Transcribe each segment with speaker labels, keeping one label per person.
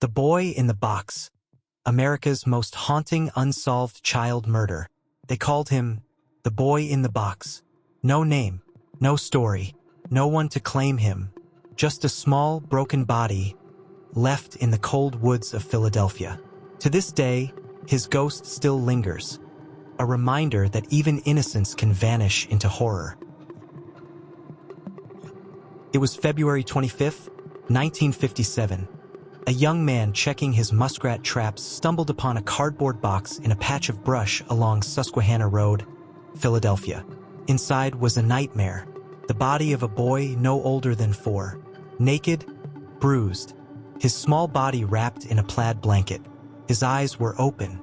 Speaker 1: The Boy in the Box, America's most haunting unsolved child murder. They called him the Boy in the Box. No name, no story, no one to claim him, just a small, broken body left in the cold woods of Philadelphia. To this day, his ghost still lingers, a reminder that even innocence can vanish into horror. It was February 25th, 1957. A young man checking his muskrat traps stumbled upon a cardboard box in a patch of brush along Susquehanna Road, Philadelphia. Inside was a nightmare, the body of a boy no older than 4, naked, bruised, his small body wrapped in a plaid blanket. His eyes were open.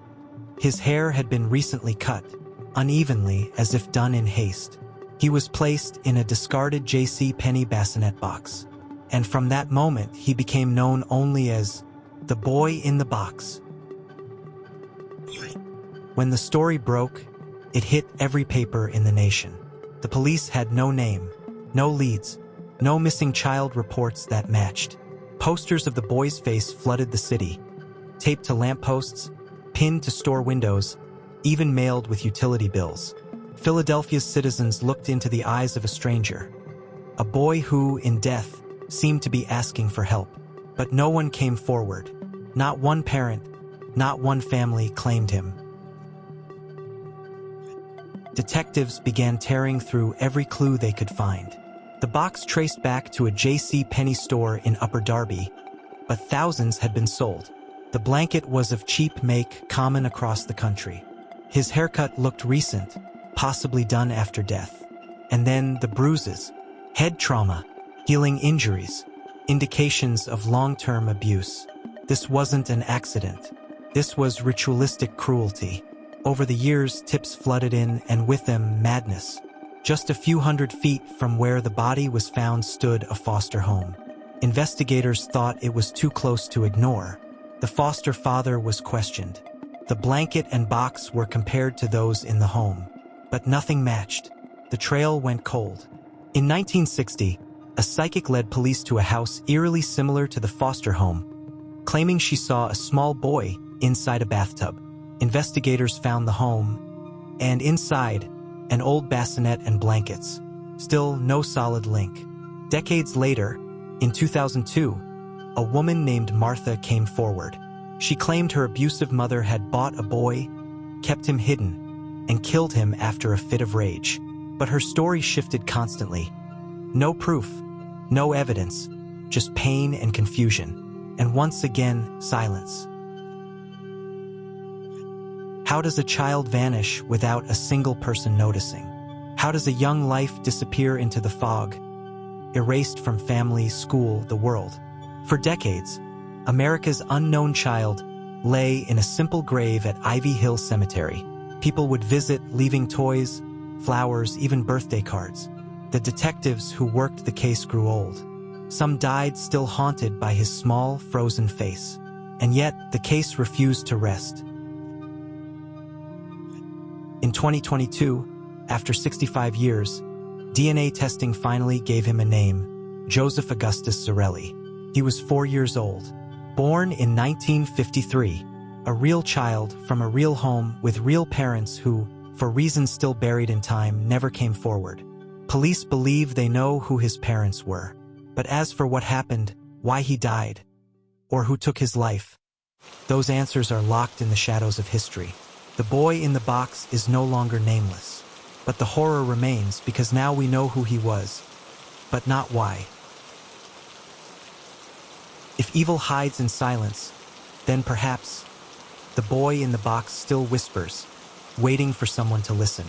Speaker 1: His hair had been recently cut, unevenly as if done in haste. He was placed in a discarded J.C. Penney bassinet box. And from that moment, he became known only as the Boy in the Box. When the story broke, it hit every paper in the nation. The police had no name, no leads, no missing child reports that matched. Posters of the boy's face flooded the city, taped to lampposts, pinned to store windows, even mailed with utility bills. Philadelphia's citizens looked into the eyes of a stranger, a boy who, in death, seemed to be asking for help. But no one came forward. Not one parent, not one family claimed him. Detectives began tearing through every clue they could find. The box traced back to a J.C. Penney store in Upper Darby, but thousands had been sold. The blanket was of cheap make, common across the country. His haircut looked recent, possibly done after death. And then the bruises, head trauma, healing injuries, indications of long-term abuse. This wasn't an accident. This was ritualistic cruelty. Over the years, tips flooded in, and with them, madness. Just a few hundred feet from where the body was found stood a foster home. Investigators thought it was too close to ignore. The foster father was questioned. The blanket and box were compared to those in the home, but nothing matched. The trail went cold. In 1960, a psychic led police to a house eerily similar to the foster home, claiming she saw a small boy inside a bathtub. Investigators found the home, and inside, an old bassinet and blankets. Still no solid link. Decades later, in 2002, a woman named Martha came forward. She claimed her abusive mother had bought a boy, kept him hidden, and killed him after a fit of rage. But her story shifted constantly. No proof, no evidence, just pain and confusion. And once again, silence. How does a child vanish without a single person noticing? How does a young life disappear into the fog, erased from family, school, the world? For decades, America's unknown child lay in a simple grave at Ivy Hill Cemetery. People would visit, leaving toys, flowers, even birthday cards. The detectives who worked the case grew old. Some died still haunted by his small, frozen face. And yet, the case refused to rest. In 2022, after 65 years, DNA testing finally gave him a name, Joseph Augustus Zarelli. He was 4 years old, born in 1953, a real child from a real home with real parents who, for reasons still buried in time, never came forward. Police believe they know who his parents were. But as for what happened, why he died, or who took his life, those answers are locked in the shadows of history. The boy in the box is no longer nameless. But the horror remains because now we know who he was, but not why. If evil hides in silence, then perhaps the boy in the box still whispers, waiting for someone to listen.